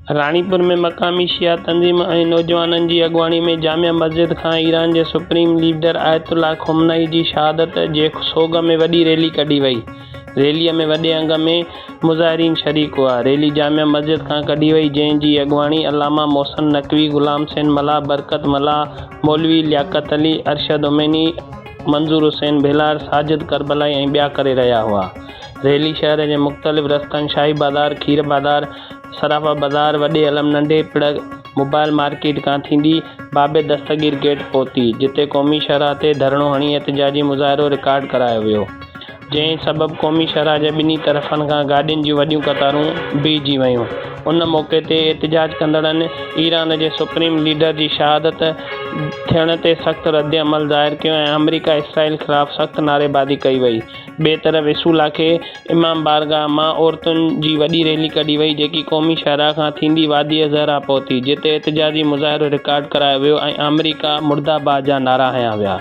रानीपुर में मक़ामी शिया तंज़ीम ऐं नौजवाननि जी अॻुवाणी में जामिया मस्जिद खां ईरान जे सुप्रीम लीडर आयतुल्ला ख़ोमेनी जी शहादत जे सोग में वॾी रैली कढी वई। रैलीअ में वॾे अंग में मुज़ाहिरीन शरीक हुआ। रैली जामिया मस्जिद खां कढी वई, जंहिं जी अॻुवाणी अल्लामा मोहसिन नक़वी, ग़ुलाम हुसैन मल्हा, बरकत मल्हा, मौलवी लियाक़त अली, अरशद उमैनी, मंज़ूर हुसैन बेलार, साजिद करबलाई ऐं ॿिया करे रहिया हुआ। रैली शहर जे मुख़्तलिफ़ रस्तनि शाही बाज़ार, खीर बाज़ार, सराफा बाज़ार, वॾे अलम, नंढे पिड़, मोबाइल मार्केट खां थींदी बाबे दस्तगीर गेट पहुती, जिते क़ौमी शरह ते धरणो हणी एहतिजाजी मुज़ाहिरो रिकॉर्ड करायो वियो, जंहिं सबबि क़ौमी शरह जे ॿिन्ही तरफ़नि खां गाॾियुनि जूं वॾियूं क़तारूं बीहिजी वयूं। उन मौक़े ते एहतिजाज कंदड़नि ईरान जे सुप्रीम लीडर जी शहादत थियण ते सख़्तु रद्दअमल ज़ाहिर कयो ऐं अमरीका इसराइल ख़िलाफ़ सख़्तु नारेबाज़ी कई वई। ॿिए तरफ़ इसूला खे इमाम बारगाह मां औरतुनि जी वॾी रैली कढी वई, जेकी क़ौमी शहरा खां थींदी वादी ज़हरा पहुती, जिते एहतिजाजी मुज़ाहिरो रिकॉर्ड करायो वियो ऐं अमरीका मुर्दाबाद जा नारा हंया विया।